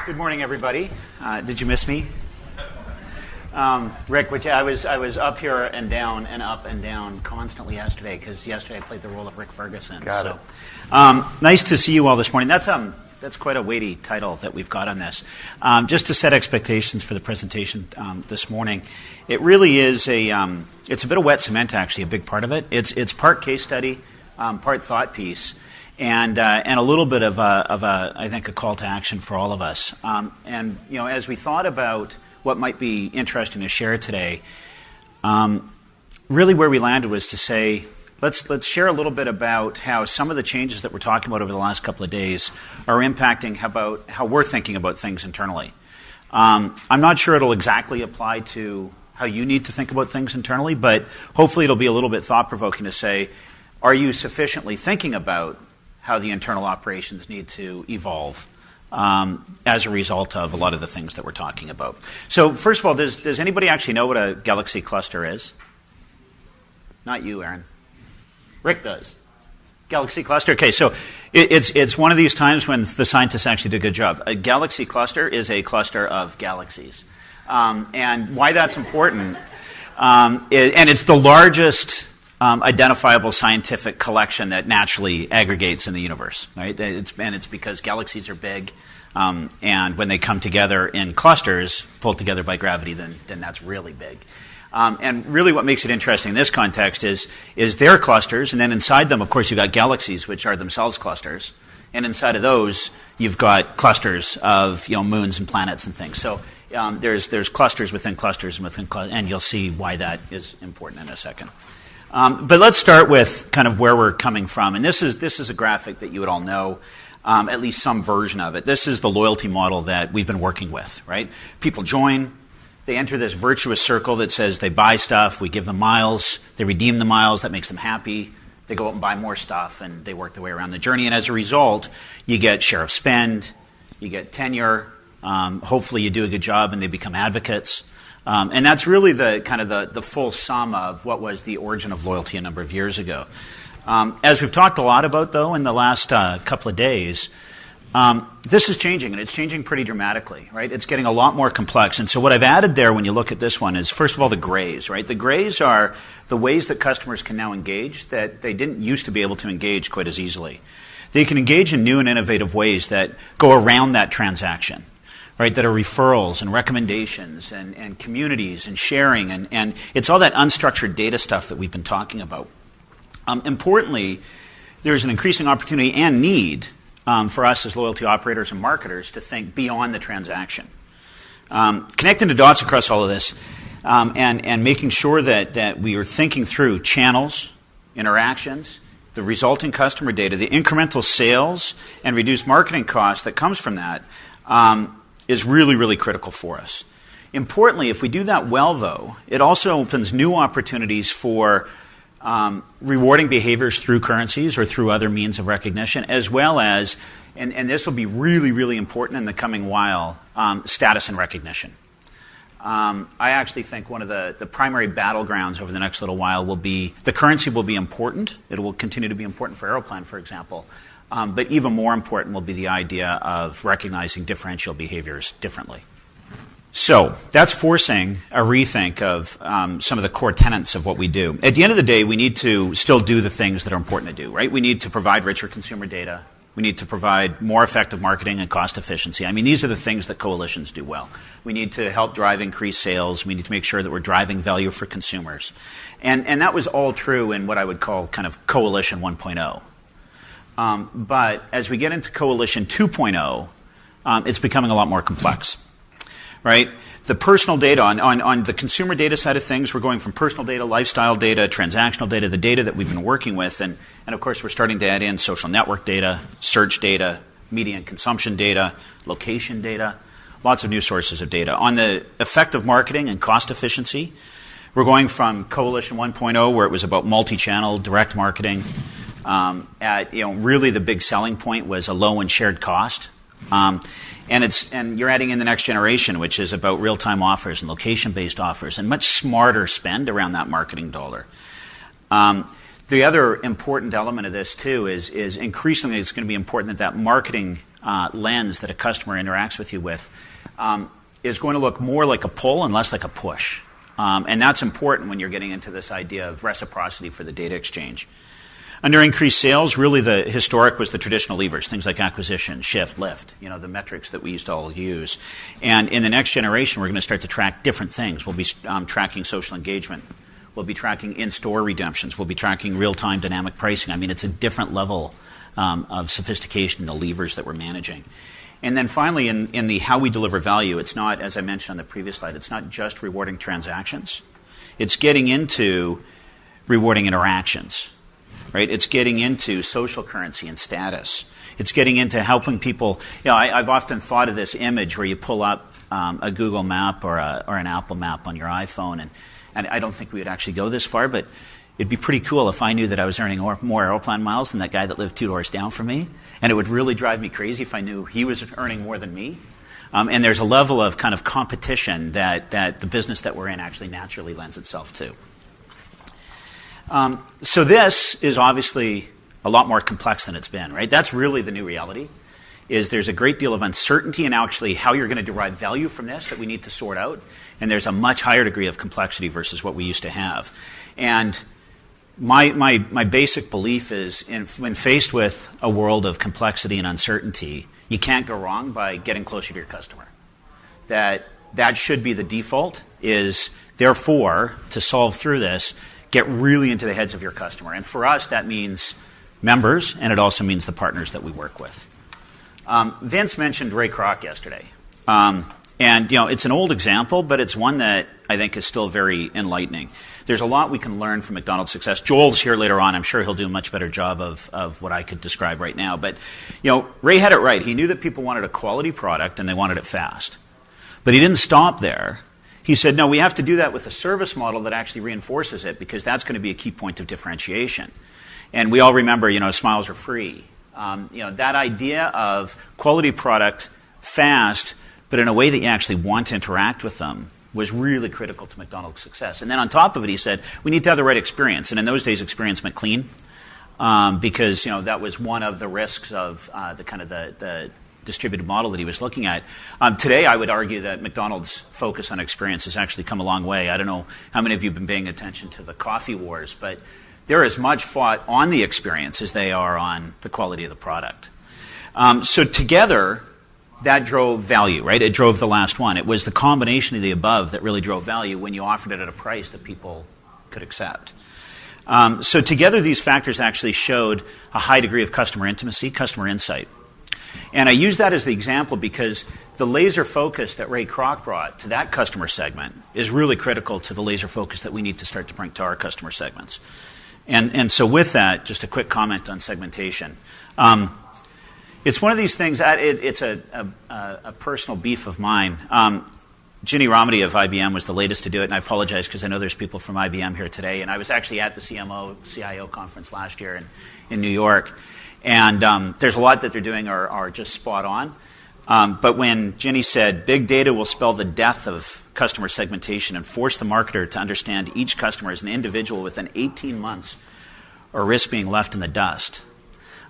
Good morning, everybody. Did you miss me? Rick, I was up here and down and up and down constantly yesterday because yesterday I played the role of Rick Ferguson. Got it. Nice to see you all this morning. That's quite a weighty title that we've got on this. Just to set expectations for the presentation this morning, it really is it's a bit of wet cement, actually, a big part of it. It's part case study, part thought piece, and a little bit of I think a call to action for all of us. And as we thought about what might be interesting to share today, really where we landed was to say, let's share a little bit about how some of the changes that we're talking about over the last couple of days are impacting how we're thinking about things internally. I'm not sure it'll exactly apply to how you need to think about things internally, but hopefully it'll be a little bit thought-provoking to say, are you sufficiently thinking about how the internal operations need to evolve as a result of a lot of the things that we're talking about? So first of all, does anybody actually know what a galaxy cluster is? Not you, Aaron. Rick does. Galaxy cluster. Okay, so it's one of these times when the scientists actually did a good job. A galaxy cluster is a cluster of galaxies. And why that's important, and it's the largest identifiable scientific collection that naturally aggregates in the universe, right? It's because galaxies are big, and when they come together in clusters, pulled together by gravity, then that's really big. And really what makes it interesting in this context is they're clusters, and then inside them, of course, you've got galaxies, which are themselves clusters. And inside of those, you've got clusters of moons and planets and things. So there's clusters within clusters and within clusters, and you'll see why that is important in a second. But let's start with kind of where we're coming from. And this is a graphic that you would all know, at least some version of it. This is the loyalty model that we've been working with, right? People join. They enter this virtuous circle that says they buy stuff, we give them miles, they redeem the miles, that makes them happy. They go out and buy more stuff, and they work their way around the journey. And as a result, you get share of spend, you get tenure. Hopefully you do a good job, and they become advocates. And that's really the full sum of what was the origin of loyalty a number of years ago. As we've talked a lot about, though, in the last couple of days, this is changing, and it's changing pretty dramatically, right? It's getting a lot more complex. And so what I've added there when you look at this one is, first of all, the grays, right? The grays are the ways that customers can now engage that they didn't used to be able to engage quite as easily. They can engage in new and innovative ways that go around that transaction, right? That are referrals and recommendations and communities and sharing. And it's all that unstructured data stuff that we've been talking about. Importantly, there's an increasing opportunity and need for us as loyalty operators and marketers to think beyond the transaction. Connecting the dots across all of this and making sure that we are thinking through channels, interactions, the resulting customer data, the incremental sales and reduced marketing costs that comes from that is really, really critical for us. Importantly, if we do that well, though, it also opens new opportunities for rewarding behaviors through currencies or through other means of recognition, as well as, and this will be really, really important in the coming while, status and recognition. I actually think one of the primary battlegrounds over the next little while will be, the currency will be important. It will continue to be important for Aeroplan, for example. But even more important will be the idea of recognizing differential behaviors differently. So that's forcing a rethink of some of the core tenets of what we do. At the end of the day, we need to still do the things that are important to do, right? We need to provide richer consumer data. We need to provide more effective marketing and cost efficiency. I mean, these are the things that coalitions do well. We need to help drive increased sales. We need to make sure that we're driving value for consumers. And that was all true in what I would call kind of Coalition 1.0. But as we get into Coalition 2.0, it's becoming a lot more complex. Right? The personal data, on the consumer data side of things, we're going from personal data, lifestyle data, transactional data, the data that we've been working with, and of course we're starting to add in social network data, search data, media and consumption data, location data, lots of new sources of data. On the effective marketing and cost efficiency, we're going from Coalition 1.0, where it was about multi-channel direct marketing. Really the big selling point was a low and shared cost. And you're adding in the next generation, which is about real-time offers and location-based offers and much smarter spend around that marketing dollar. The other important element of this, too, is increasingly it's going to be important that marketing lens that a customer interacts with you with is going to look more like a pull and less like a push. And that's important when you're getting into this idea of reciprocity for the data exchange. Under increased sales, really the historic was the traditional levers, things like acquisition, shift, lift, the metrics that we used to all use. And in the next generation, we're going to start to track different things. We'll be tracking social engagement. We'll be tracking in-store redemptions. We'll be tracking real-time dynamic pricing. I mean, it's a different level of sophistication in the levers that we're managing. And then finally, in the how we deliver value, it's not, as I mentioned on the previous slide, it's not just rewarding transactions. It's getting into rewarding interactions. Right? It's getting into social currency and status. It's getting into helping people. I've often thought of this image where you pull up a Google map or an Apple map on your iPhone, and I don't think we would actually go this far, but it'd be pretty cool if I knew that I was earning more Aeroplan miles than that guy that lived 2 doors down from me, and it would really drive me crazy if I knew he was earning more than me. And there's a level of kind of competition that the business that we're in actually naturally lends itself to. So this is obviously a lot more complex than it's been, right? That's really the new reality, is there's a great deal of uncertainty in actually how you're going to derive value from this that we need to sort out, and there's a much higher degree of complexity versus what we used to have. And my basic belief is when faced with a world of complexity and uncertainty, you can't go wrong by getting closer to your customer. That should be the default, is therefore, to solve through this, get really into the heads of your customer. And for us, that means members, and it also means the partners that we work with. Vince mentioned Ray Kroc yesterday. And it's an old example, but it's one that I think is still very enlightening. There's a lot we can learn from McDonald's success. Joel's here later on. I'm sure he'll do a much better job of what I could describe right now. But Ray had it right. He knew that people wanted a quality product and they wanted it fast. But he didn't stop there. He said, no, we have to do that with a service model that actually reinforces it, because that's going to be a key point of differentiation. And we all remember, smiles are free. That idea of quality product, fast, but in a way that you actually want to interact with them was really critical to McDonald's success. And then on top of it, he said, we need to have the right experience. And in those days, experience meant clean, because that was one of the risks of the distributed model that he was looking at. Today, I would argue that McDonald's focus on experience has actually come a long way. I don't know how many of you have been paying attention to the coffee wars, but they're as much fought on the experience as they are on the quality of the product. So together, that drove value, right? It drove the last one. It was the combination of the above that really drove value when you offered it at a price that people could accept. So together, these factors actually showed a high degree of customer intimacy, customer insight. And I use that as the example because the laser focus that Ray Kroc brought to that customer segment is really critical to the laser focus that we need to start to bring to our customer segments. And so with that, just a quick comment on segmentation. It's one of these things, it's a personal beef of mine. Ginny Romedy of IBM was the latest to do it, and I apologize because I know there's people from IBM here today. And I was actually at the CMO-CIO conference last year in New York. And there's a lot that they're doing are just spot on. But when Ginny said, big data will spell the death of customer segmentation and force the marketer to understand each customer as an individual within 18 months or risk being left in the dust.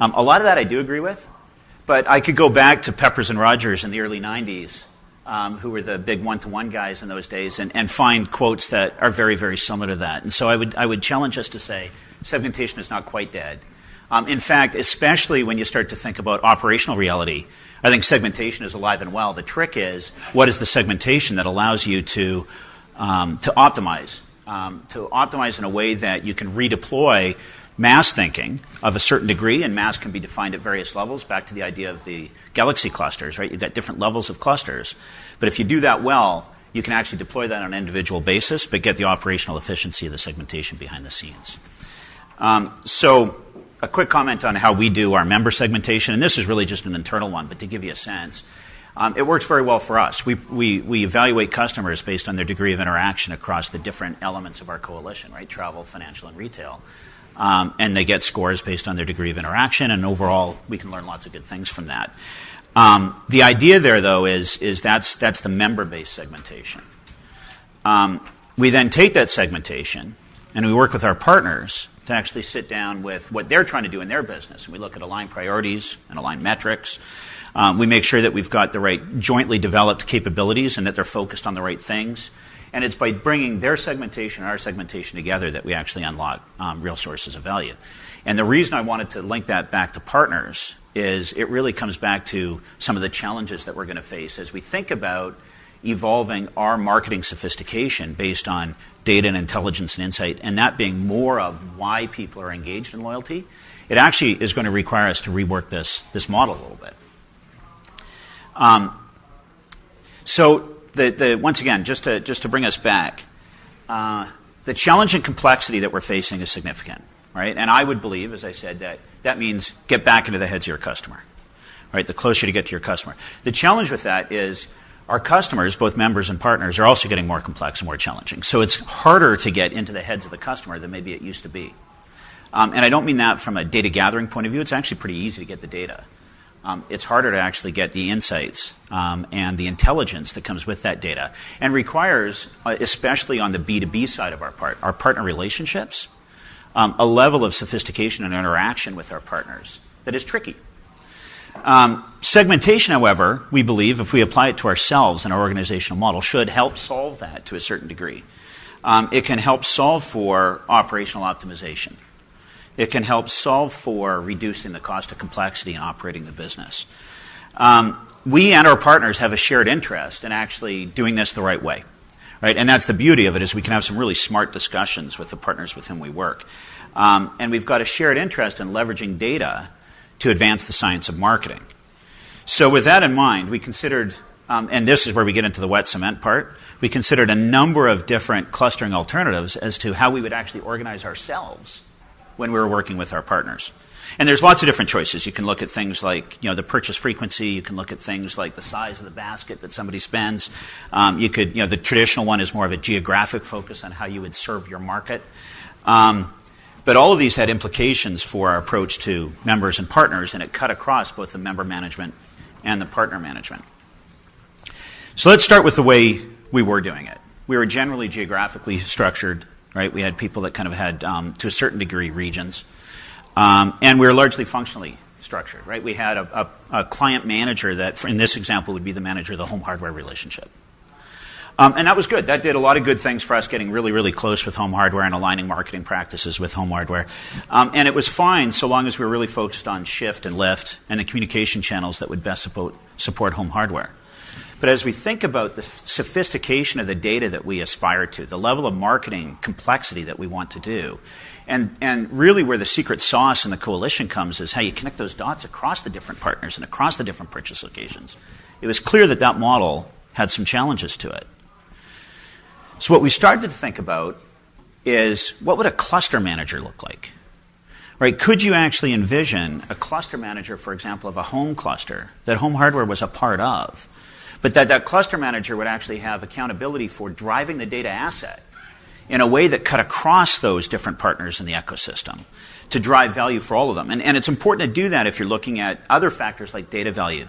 A lot of that I do agree with, but I could go back to Peppers and Rogers in the early 90s, who were the big one-to-one guys in those days, and find quotes that are very, very similar to that. And so I would challenge us to say segmentation is not quite dead. In fact, especially when you start to think about operational reality, I think segmentation is alive and well. The trick is, what is the segmentation that allows you to optimize in a way that you can redeploy mass thinking of a certain degree, and mass can be defined at various levels, back to the idea of the galaxy clusters, right? You've got different levels of clusters. But if you do that well, you can actually deploy that on an individual basis, but get the operational efficiency of the segmentation behind the scenes. So a quick comment on how we do our member segmentation, and this is really just an internal one, but to give you a sense, it works very well for us. We evaluate customers based on their degree of interaction across the different elements of our coalition, right? Travel, financial, and retail. And they get scores based on their degree of interaction, and overall, we can learn lots of good things from that. The idea there, though, is that's the member-based segmentation. We then take that segmentation, and we work with our partners to actually sit down with what they're trying to do in their business. And we look at aligned priorities and aligned metrics. We make sure that we've got the right jointly developed capabilities and that they're focused on the right things. And it's by bringing their segmentation and our segmentation together that we actually unlock real sources of value. And the reason I wanted to link that back to partners is it really comes back to some of the challenges that we're going to face as we think about evolving our marketing sophistication based on data and intelligence and insight, and that being more of why people are engaged in loyalty. It actually is going to require us to rework this model a little bit. So once again, just to bring us back, the challenge and complexity that we're facing is significant, right? And I would believe, as I said, that means get back into the heads of your customer, right? The closer you get to your customer. The challenge with that is our customers, both members and partners, are also getting more complex and more challenging. So it's harder to get into the heads of the customer than maybe it used to be. And I don't mean that from a data gathering point of view. It's actually pretty easy to get the data. It's harder to actually get the insights and the intelligence that comes with that data, and requires, especially on the B2B side of our partner relationships, a level of sophistication and interaction with our partners that is tricky. Segmentation, however, we believe, if we apply it to ourselves in our organizational model, should help solve that to a certain degree. It can help solve for operational optimization. It can help solve for reducing the cost of complexity in operating the business. We and our partners have a shared interest in actually doing this the right way, right? And that's the beauty of it, is we can have some really smart discussions with the partners with whom we work. And we've got a shared interest in leveraging data to advance the science of marketing. So with that in mind, we considered, and this is where we get into the wet cement part, we considered a number of different clustering alternatives as to how we would actually organize ourselves when we were working with our partners. And there's lots of different choices. You can look at things like, the purchase frequency. You can look at things like the size of the basket that somebody spends. You could, the traditional one is more of a geographic focus on how you would serve your market. But all of these had implications for our approach to members and partners, and it cut across both the member management and the partner management. So let's start with the way we were doing it. We were generally geographically structured, right? We had people that kind of had, to a certain degree, regions. And we were largely functionally structured, right? We had a client manager that, in this example, would be the manager of the home hardware relationship. And that was good. That did a lot of good things for us, getting really, really close with home hardware and aligning marketing practices with home hardware. And it was fine so long as we were really focused on shift and lift and the communication channels that would best support home hardware. But as we think about the sophistication of the data that we aspire to, the level of marketing complexity that we want to do, and really where the secret sauce in the coalition comes is how you connect those dots across the different partners and across the different purchase locations, it was clear that that model had some challenges to it. So what we started to think about is, what would a cluster manager look like? Right? Could you actually envision a cluster manager, for example, of a home cluster that home hardware was a part of, but that cluster manager would actually have accountability for driving the data asset in a way that cut across those different partners in the ecosystem to drive value for all of them? And it's important to do that if you're looking at other factors like data value,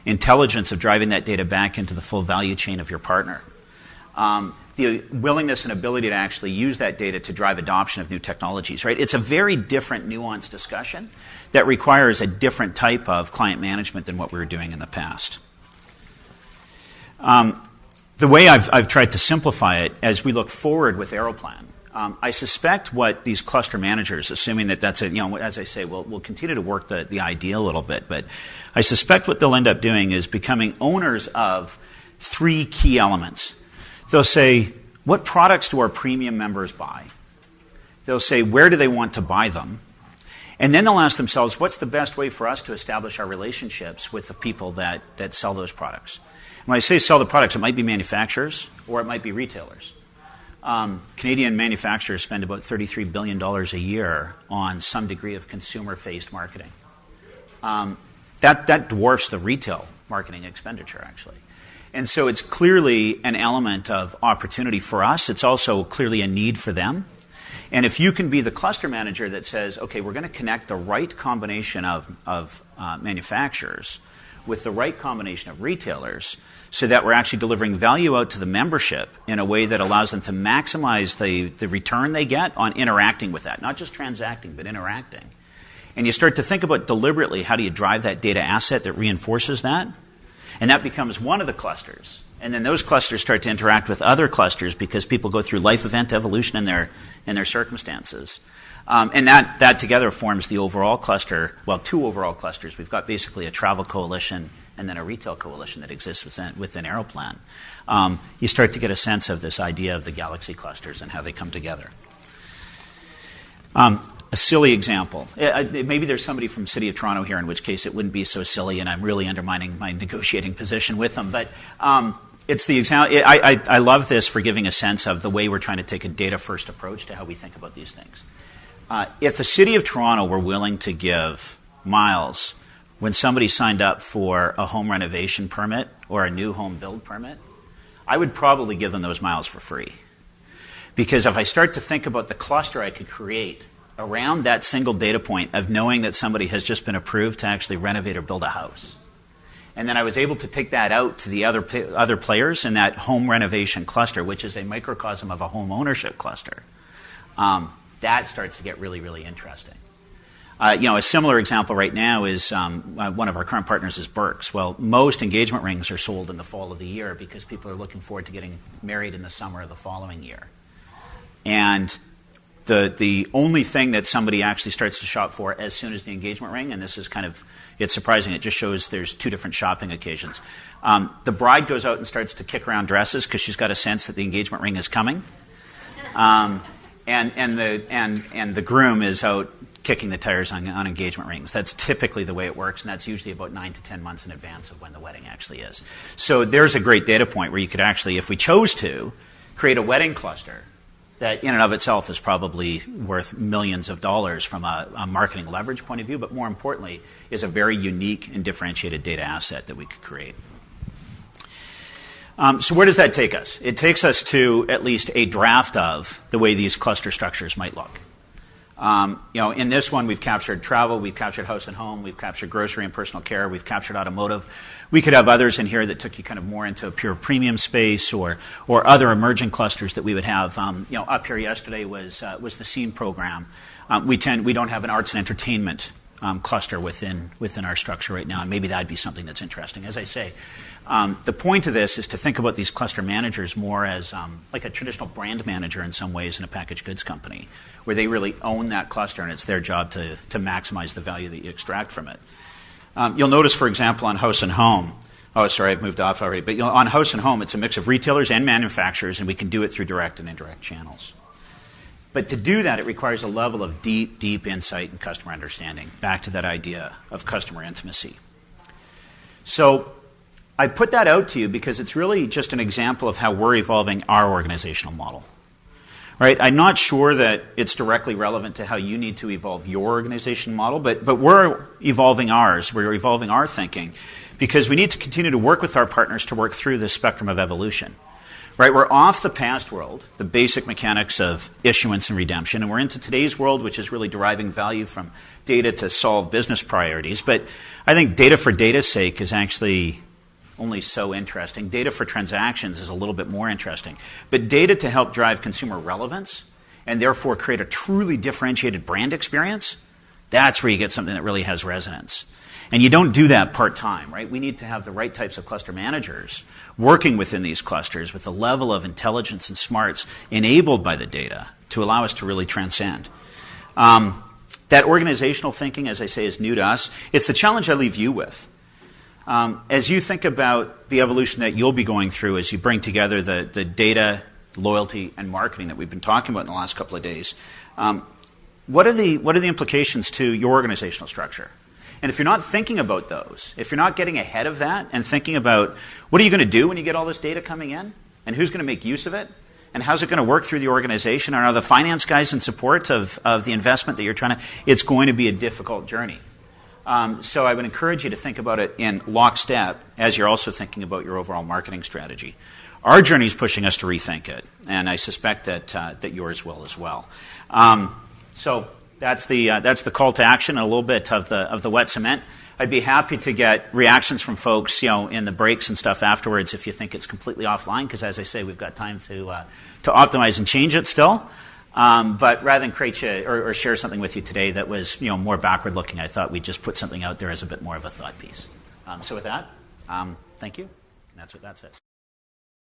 intelligence of driving that data back into the full value chain of your partner. The willingness and ability to actually use that data to drive adoption of new technologies, right? It's a very different, nuanced discussion that requires a different type of client management than what we were doing in the past. The way I've tried to simplify it as we look forward with Aeroplan, I suspect what these cluster managers, assuming that that's it, as I say, we'll continue to work the idea a little bit, but I suspect what they'll end up doing is becoming owners of three key elements. They'll say, what products do our premium members buy? They'll say, where do they want to buy them? And then they'll ask themselves, what's the best way for us to establish our relationships with the people that sell those products? And when I say sell the products, it might be manufacturers or it might be retailers. Canadian manufacturers spend about $33 billion a year on some degree of consumer-faced marketing. That dwarfs the retail marketing expenditure, actually. And so it's clearly an element of opportunity for us. It's also clearly a need for them. And if you can be the cluster manager that says, okay, we're going to connect the right combination of manufacturers with the right combination of retailers so that we're actually delivering value out to the membership in a way that allows them to maximize the return they get on interacting with that, not just transacting, but interacting. And you start to think about deliberately how do you drive that data asset that reinforces that. And that becomes one of the clusters. And then those clusters start to interact with other clusters because people go through life event evolution in their circumstances. And that together forms the overall cluster, well, two overall clusters. We've got basically a travel coalition and then a retail coalition that exists within Aeroplan. You start to get a sense of this idea of the galaxy clusters and how they come together. A silly example. Maybe there's somebody from City of Toronto here, in which case it wouldn't be so silly, and I'm really undermining my negotiating position with them. But it's the example. I love this for giving a sense of the way we're trying to take a data-first approach to how we think about these things. If the City of Toronto were willing to give miles when somebody signed up for a home renovation permit or a new home build permit, I would probably give them those miles for free. Because if I start to think about the cluster I could create around that single data point of knowing that somebody has just been approved to actually renovate or build a house, and then I was able to take that out to the other players in that home renovation cluster, which is a microcosm of a home ownership cluster, that starts to get really, really interesting. A similar example right now is one of our current partners is Burke's. Well, most engagement rings are sold in the fall of the year because people are looking forward to getting married in the summer of the following year. And the only thing that somebody actually starts to shop for as soon as the engagement ring, and this is it's surprising, it just shows there's two different shopping occasions. The bride goes out and starts to kick around dresses because she's got a sense that the engagement ring is coming. And the groom is out kicking the tires on engagement rings. That's typically the way it works, and that's usually about 9 to 10 months in advance of when the wedding actually is. So there's a great data point where you could actually, if we chose to, create a wedding cluster that in and of itself is probably worth millions of dollars from a marketing leverage point of view, but more importantly, is a very unique and differentiated data asset that we could create. So where does that take us? It takes us to at least a draft of the way these cluster structures might look. In this one, we've captured travel, we've captured house and home, we've captured grocery and personal care, we've captured automotive. We could have others in here that took you kind of more into a pure premium space or other emerging clusters that we would have. Up here yesterday was the SCENE program. We don't have an arts and entertainment cluster within our structure right now, and maybe that'd be something that's interesting. As I say, the point of this is to think about these cluster managers more as like a traditional brand manager in some ways in a packaged goods company, where they really own that cluster and it's their job to maximize the value that you extract from it. You'll notice, for example, on House and Home, I've moved off already, but on House and Home, it's a mix of retailers and manufacturers, and we can do it through direct and indirect channels. But to do that, it requires a level of deep, deep insight and customer understanding, back to that idea of customer intimacy. So I put that out to you because it's really just an example of how we're evolving our organizational model. Right? I'm not sure that it's directly relevant to how you need to evolve your organization model, but we're evolving ours. We're evolving our thinking because we need to continue to work with our partners to work through this spectrum of evolution. Right? We're off the past world, the basic mechanics of issuance and redemption, and we're into today's world, which is really deriving value from data to solve business priorities. But I think data for data's sake is actually only so interesting. Data for transactions is a little bit more interesting. But data to help drive consumer relevance and therefore create a truly differentiated brand experience, that's where you get something that really has resonance. And you don't do that part-time, right? We need to have the right types of cluster managers working within these clusters with a level of intelligence and smarts enabled by the data to allow us to really transcend. That organizational thinking, as I say, is new to us. It's the challenge I leave you with. As you think about the evolution that you'll be going through as you bring together the data, loyalty, and marketing that we've been talking about in the last couple of days, what are the implications to your organizational structure? And if you're not thinking about those, if you're not getting ahead of that and thinking about what are you going to do when you get all this data coming in, and who's going to make use of it, and how's it going to work through the organization, and are the finance guys in support of the investment that you're trying to, it's going to be a difficult journey. So I would encourage you to think about it in lockstep as you're also thinking about your overall marketing strategy. Our journey is pushing us to rethink it, and I suspect that yours will as well. So that's the call to action, and a little bit of the wet cement. I'd be happy to get reactions from folks, in the breaks and stuff afterwards if you think it's completely offline, because as I say, we've got time to optimize and change it still. But rather than create or share something with you today that was more backward looking, I thought we'd just put something out there as a bit more of a thought piece. So with that, thank you. That's what that says.